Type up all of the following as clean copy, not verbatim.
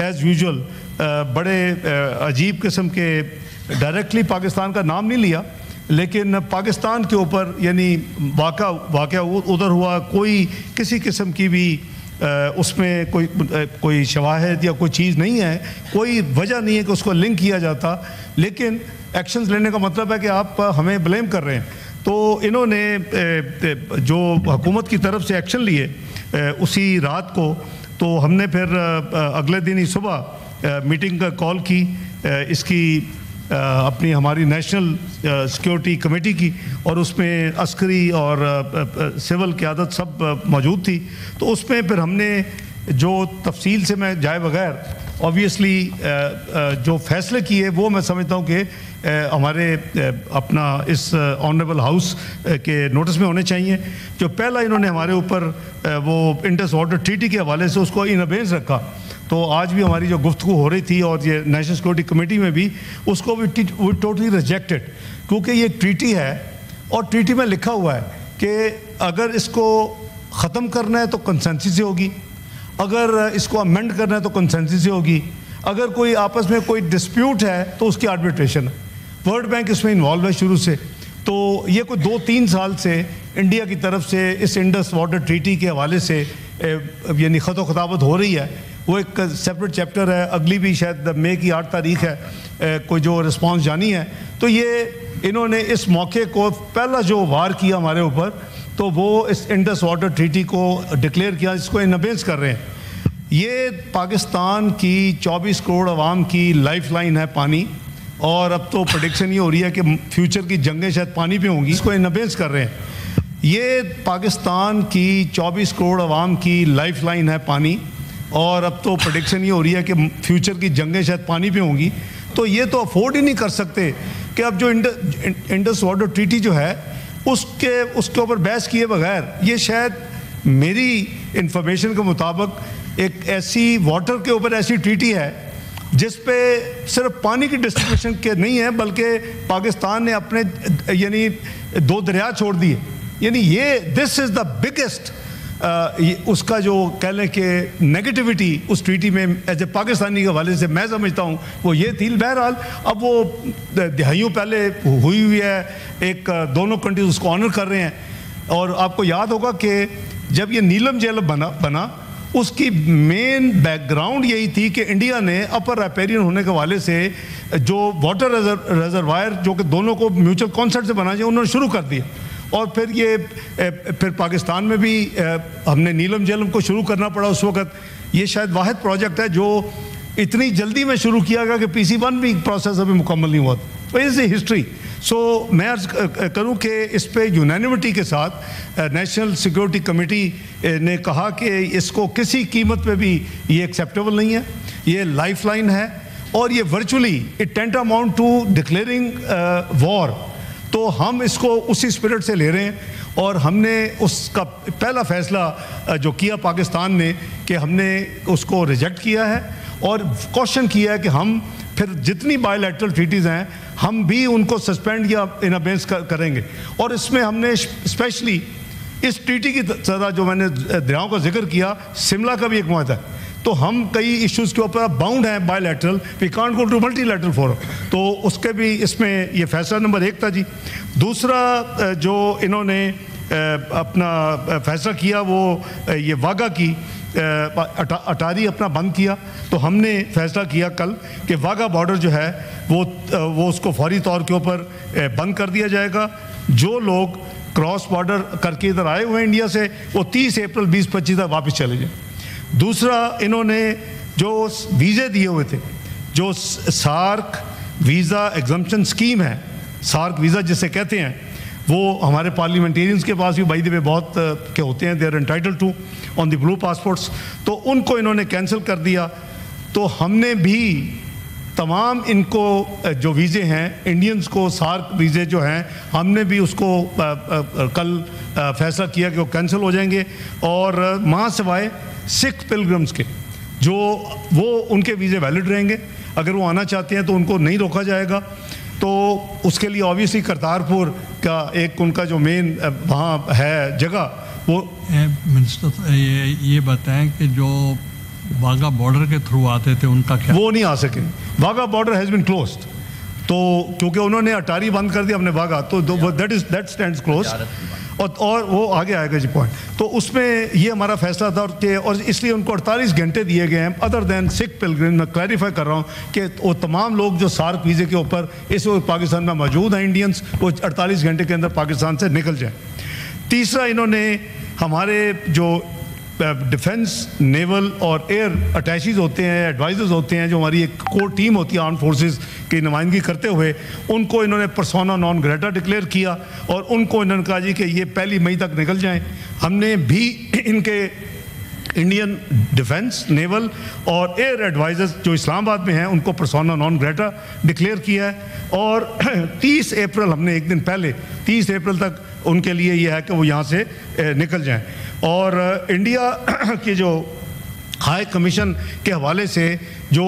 As usual बड़े अजीब किस्म के डायरेक्टली पाकिस्तान का नाम नहीं लिया, लेकिन पाकिस्तान के ऊपर यानी वाक़या उधर हुआ, कोई किसी किस्म की भी उसमें कोई शवाहिद या कोई चीज़ नहीं है, कोई वजह नहीं है कि उसको लिंक किया जाता, लेकिन एक्शंस लेने का मतलब है कि आप हमें ब्लेम कर रहे हैं। तो इन्होंने जो हुकूमत की तरफ से एक्शन लिए उसी रात को, तो हमने फिर अगले दिन ही सुबह मीटिंग का कॉल की इसकी अपनी हमारी नेशनल सिक्योरिटी कमेटी की, और उसमें अस्करी और सिविल क़यादत सब मौजूद थी। तो उसमें फिर हमने जो तफसील से मैं जाए बगैर ऑब्वियसली जो फैसले किए वो मैं समझता हूँ कि हमारे अपना इस ऑनरेबल हाउस के नोटिस में होने चाहिए। जो पहला इन्होंने हमारे ऊपर वो इंडस वाटर ट्रीटी के हवाले से उसको इन अबेंस रखा, तो आज भी हमारी जो गुफ्तगू हो रही थी और ये नेशनल सिक्योरिटी कमेटी में भी उसको भी टोटली रिजेक्टेड, क्योंकि ये ट्रीटी है और ट्रीटी में लिखा हुआ है कि अगर इसको ख़त्म करना है तो कंसेंसस से होगी, अगर इसको अमेंड करना है तो कंसेंसस से होगी, अगर कोई आपस में कोई डिस्प्यूट है तो उसकी आर्बिट्रेशन है। वर्ल्ड बैंक इसमें इन्वॉल्व है शुरू से। तो ये कोई 2-3 साल से इंडिया की तरफ से इस इंडस वाटर ट्रीटी के हवाले से यानी ख़त ख़ताबत हो रही है। वो एक सेपरेट चैप्टर है, अगली भी शायद मई की 8 तारीख है कोई जो रिस्पांस जानी है। तो ये इन्होंने इस मौके को पहला जो वार किया हमारे ऊपर, तो वो इस इंडस वाटर ट्रीटी को डिक्लेयर किया, इसको इन अबेंस कर रहे हैं। ये पाकिस्तान की 24 करोड़ आवाम की लाइफ लाइन है पानी, और अब तो प्रेडिक्शन ये हो रही है कि फ्यूचर की जंगें शायद पानी पे होंगी, इसको इन अबेंस कर रहे हैं। ये पाकिस्तान की 24 करोड़ आवाम की लाइफ लाइन है पानी, और अब तो प्रेडिक्शन ये हो रही है कि फ्यूचर की जंगें शायद पानी पे होंगी। तो ये तो अफोर्ड ही नहीं कर सकते कि अब जो इंडस वाटर ट्रीटी जो है उसके ऊपर बहस किए बगैर, ये शायद मेरी इंफॉर्मेशन के मुताबिक एक ऐसी वाटर के ऊपर ऐसी ट्रीटी है जिस पे सिर्फ पानी की डिस्ट्रीब्यूशन के नहीं है, बल्कि पाकिस्तान ने अपने यानी 2 दरिया छोड़ दिए। यानी ये दिस इज़ द बिगेस्ट उसका जो कह लें कि नेगेटिविटी उस ट्रीटी में एज ए पाकिस्तानी के हवाले से मैं समझता हूँ वो ये थी। बहरहाल अब वो दहाइयों पहले हुई है, एक दोनों कंट्रीज उसको ऑनर कर रहे हैं। और आपको याद होगा कि जब ये नीलम झील बना उसकी मेन बैकग्राउंड यही थी कि इंडिया ने अपर राइपेरियन होने के हवाले से जो वाटर रिजर्वायर जो कि दोनों को म्यूचुअल कॉन्सेंट से बनाना चाहिए उन्होंने शुरू कर दिया। और फिर पाकिस्तान में भी हमने नीलम झीलम को शुरू करना पड़ा उस वक़्त। ये शायद वाहिद प्रोजेक्ट है जो इतनी जल्दी में शुरू किया गया कि PC1 भी प्रोसेस अभी मुकम्मल नहीं हुआ। तो इज़ हिस्ट्री। सो मैं अर्ज़ करूँ कि इस पे यूनानिमिटी के साथ नेशनल सिक्योरिटी कमेटी ने कहा कि इसको किसी कीमत पे भी ये एक्सेप्टेबल नहीं है, ये लाइफ लाइन है, और ये virtually it tantamount to declaring war. तो हम इसको उसी स्पिरिट से ले रहे हैं, और हमने उसका पहला फैसला जो किया पाकिस्तान ने कि हमने उसको रिजेक्ट किया है और क्वेश्चन किया है कि हम फिर जितनी बायलैटरल ट्रीटीज़ हैं हम भी उनको सस्पेंड या इन अबेंस करेंगे। और इसमें हमने स्पेशली इस ट्रीटी की तरह जो मैंने दरियाओं का जिक्र किया, शिमला का भी एक मुआहदा है, तो हम कई इश्यूज़ के ऊपर बाउंड हैं bilateral, we can't go to multilateral forum. तो उसके भी इसमें ये फैसला नंबर 1 था जी। दूसरा जो इन्होंने अपना फैसला किया वो ये वाघा की अटारी अपना बंद किया। तो हमने फैसला किया कल कि वाघा बॉर्डर जो है वो उसको फौरी तौर के ऊपर बंद कर दिया जाएगा। जो लोग क्रॉस बॉर्डर करके इधर आए हुए हैं इंडिया से, वो 30 अप्रैल 2025 तक वापस चले जाए। दूसरा, इन्होंने जो वीज़े दिए हुए थे, जो सार्क वीज़ा एग्जम्पशन स्कीम है, सार्क वीज़ा जिसे कहते हैं, वो हमारे पार्लियामेंटेरियंस के पास भी बाई द वे बहुत के होते हैं, they are entitled to on the blue passports, तो उनको इन्होंने कैंसिल कर दिया। तो हमने भी तमाम इनको जो वीज़े हैं इंडियंस को, सार्क वीज़े जो हैं, हमने भी उसको कल फैसला किया कि वो कैंसिल हो जाएंगे। और वहाँ सिवाय सिख पिलग्रम्स के जो वो उनके वीज़े वैलिड रहेंगे, अगर वो आना चाहते हैं तो उनको नहीं रोका जाएगा। तो उसके लिए ऑब्वियसली करतारपुर का एक उनका जो मेन वहाँ है जगह, वो मिनिस्टर ये बताएं कि जो वाघा बॉर्डर के थ्रू आते थे, उनका क्या? वो नहीं आ सके। Wagah border has been closed, तो क्योंकि उन्होंने अटारी बंद कर दिया हमने वाघा, तो दैट स्टैंड्स क्लोज। और वो आगे आएगा जी पॉइंट। तो उसमें ये हमारा फैसला था और इसलिए उनको 48 घंटे दिए गए हैं अदर दैन सिख पिलग्रिम। मैं क्लैरिफाई कर रहा हूँ कि वो तमाम लोग जो सार्क वीज़े के ऊपर इस वक्त पाकिस्तान में मौजूद हैं इंडियंस, वो 48 घंटे के अंदर पाकिस्तान से निकल जाएँ। तीसरा, इन्होंने हमारे जो डिफेंस, नेवल और एयर अटैचीज़ होते हैं, एडवाइज़र्स होते हैं, जो हमारी एक कोर टीम होती है आर्म फोर्सेस की नुमाइंदगी करते हुए, उनको इन्होंने पर्सोना नॉन ग्रेटा डिक्लेयर किया और उनको इन्होंने कहा जी कि ये 1 मई तक निकल जाएं। हमने भी इनके इंडियन डिफेंस, नेवल और एयर एडवाइज़र्स जो इस्लामाबाद में हैं उनको पर्सोना नॉन ग्रेटा डिक्लेयर किया है। और 30 अप्रैल, हमने एक दिन पहले 30 अप्रैल तक उनके लिए यह है कि वो यहाँ से निकल जाएं। और इंडिया के जो हाई कमीशन के हवाले से जो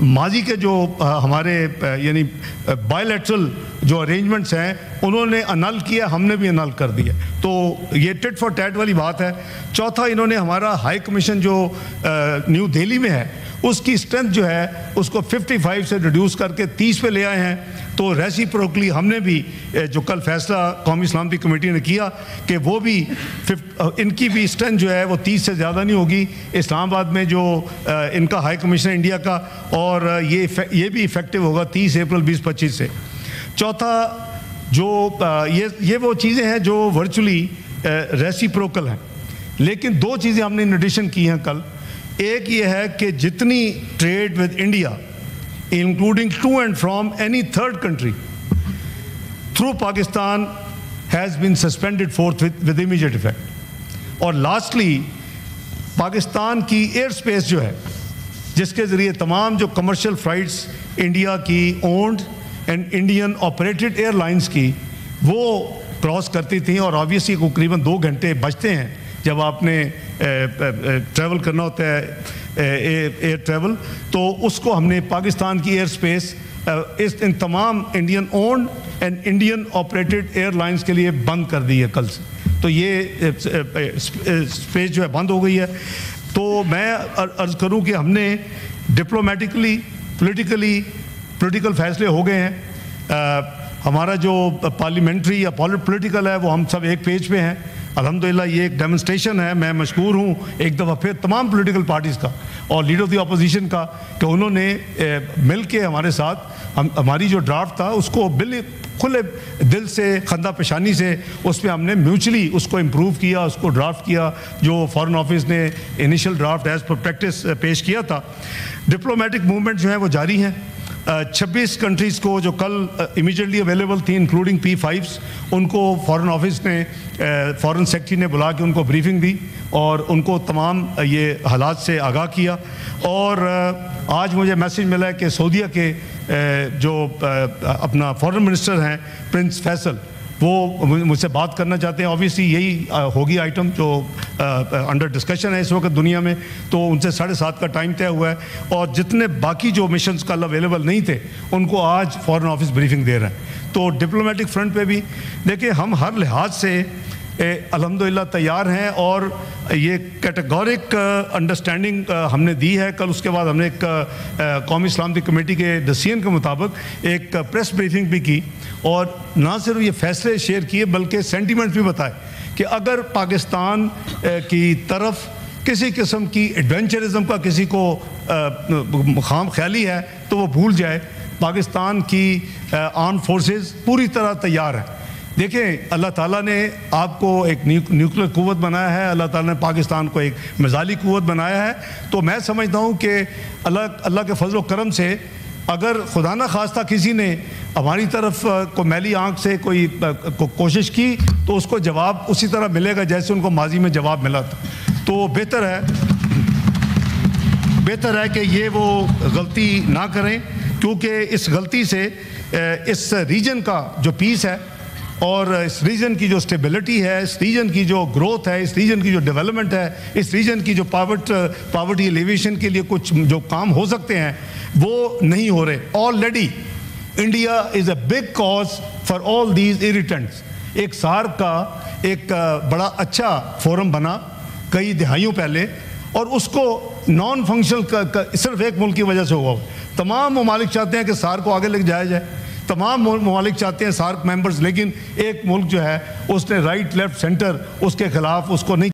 माजी के जो हमारे यानी बायलैटरल जो अरेंजमेंट्स हैं उन्होंने अनल किया, हमने भी अनल कर दिया, तो ये टिट फॉर टैट वाली बात है। चौथा, इन्होंने हमारा हाई कमीशन जो न्यू दिल्ली में है उसकी स्ट्रेंथ जो है उसको 55 से रिड्यूस करके 30 पे ले आए हैं। तो रेसिप्रोकली हमने भी जो कल फैसला कौमी सलामती कमेटी ने किया कि वो भी इनकी भी स्ट्रेंथ जो है वो 30 से ज़्यादा नहीं होगी इस्लामाबाद में जो इनका हाई कमिश्नर इंडिया का, और ये भी इफ़ेक्टिव होगा 30 अप्रैल 2025 से। चौथा, जो ये वो चीज़ें हैं जो वर्चुअली रेसिप्रोकल हैं, लेकिन दो चीज़ें हमने इन एडिशन की हैं कल। एक ये है कि जितनी trade with India including to and from any third country through Pakistan has been suspended forth with immediate effect. और lastly, पाकिस्तान की एयर स्पेस जो है जिसके ज़रिए तमाम जो कमर्शियल फ़्लाइट्स इंडिया की owned and Indian operated airlines की वो क्रॉस करती थी, और ऑब्वियसली करीबन 2 घंटे बचते हैं जब आपने ट्रैवल करना होता है एयर ट्रैवल, तो उसको हमने पाकिस्तान की एयर स्पेस इन तमाम Indian owned and Indian operated airlines के लिए बंद कर दी है कल से। तो ये स्पेस जो है बंद हो गई है। तो मैं अर्ज़ करूं कि हमने डिप्लोमेटिकली पॉलिटिकल फैसले हो गए हैं। हमारा जो पार्लियामेंट्री या पॉलिटिकल है वो हम सब एक पेज पे हैं। अल्हम्दुलिल्लाह ये एक डेमोन्स्ट्रेशन है। मैं मशकूर हूँ एक दफ़ा फिर तमाम पॉलिटिकल पार्टीज़ का और लीडर ऑफ द अपोजिशन का कि उन्होंने मिल के हमारे साथ हमारी जो ड्राफ्ट था उसको खुले दिल से, खंदा पेशानी से उस पर हमने म्यूचुअली उसको इम्प्रूव किया, उसको ड्राफ्ट किया जो फॉरेन ऑफिस ने initial draft as per practice पेश किया था। डिप्लोमेटिक मूवमेंट जो है वो जारी हैं। 26 कंट्रीज़ को जो कल इमीडिएटली अवेलेबल थी इंक्लूडिंग P5s, उनको फॉरेन ऑफिस ने फॉरेन सेक्रेटरी ने बुला के उनको ब्रीफिंग दी और उनको तमाम ये हालात से आगाह किया। और आज मुझे मैसेज मिला है कि सऊदीया के जो अपना फॉरेन मिनिस्टर हैं प्रिंस फैसल, वो मुझसे बात करना चाहते हैं। ऑब्वियसली यही होगी आइटम जो अंडर डिस्कशन है इस वक्त दुनिया में, तो उनसे 7:30 का टाइम तय हुआ है। और जितने बाकी जो मिशंस कल अवेलेबल नहीं थे उनको आज फॉरेन ऑफिस ब्रीफिंग दे रहे हैं। तो डिप्लोमेटिक फ्रंट पे भी देखिए हम हर लिहाज से अल्हम्दुलिल्लाह तैयार हैं और ये कैटेगोरिक अंडरस्टैंडिंग हमने दी है। कल उसके बाद हमने एक कौमी सलामती कमेटी के डिसीजन के मुताबिक एक प्रेस ब्रीफिंग भी की और ना सिर्फ ये फैसले शेयर किए बल्कि सेंटीमेंट भी बताए कि अगर पाकिस्तान की तरफ किसी किस्म की एडवेंचरिज्म का किसी को खाम ख्याली है तो वो भूल जाए। पाकिस्तान की आर्म फोर्सेस पूरी तरह तैयार हैं। देखें, अल्लाह ताला ने आपको एक न्यूक्लियर कुव्वत बनाया है, अल्लाह ताला ने पाकिस्तान को एक मिसाइली कुव्वत बनाया है। तो मैं समझता हूँ कि अल्लाह के फजल व करम से अगर खुदा न खास्ता किसी ने हमारी तरफ को मैली आंख से कोई कोशिश की तो उसको जवाब उसी तरह मिलेगा जैसे उनको माजी में जवाब मिला था। तो बेहतर है कि ये वो गलती ना करें, क्योंकि इस गलती से इस रीजन का जो पीस है और इस रीजन की जो स्टेबिलिटी है, इस रीजन की जो ग्रोथ है, इस रीजन की जो डेवलपमेंट है, इस रीजन की जो पावर्टी एलिवेशन के लिए कुछ जो काम हो सकते हैं वो नहीं हो रहे। Already India is a big cause for all these irritants. एक सार्क का एक बड़ा अच्छा फोरम बना कई दहाइयों पहले और उसको नॉन फंक्शनल सिर्फ एक मुल्क की वजह से हुआ। तमाम ममालिक चाहते हैं कि सार्क को आगे लेके जाया जाए, तमाम ममालिक चाहते हैं सार्क मेंबर्स, लेकिन एक मुल्क जो है उसने राइट लेफ्ट सेंटर उसके खिलाफ उसको नहीं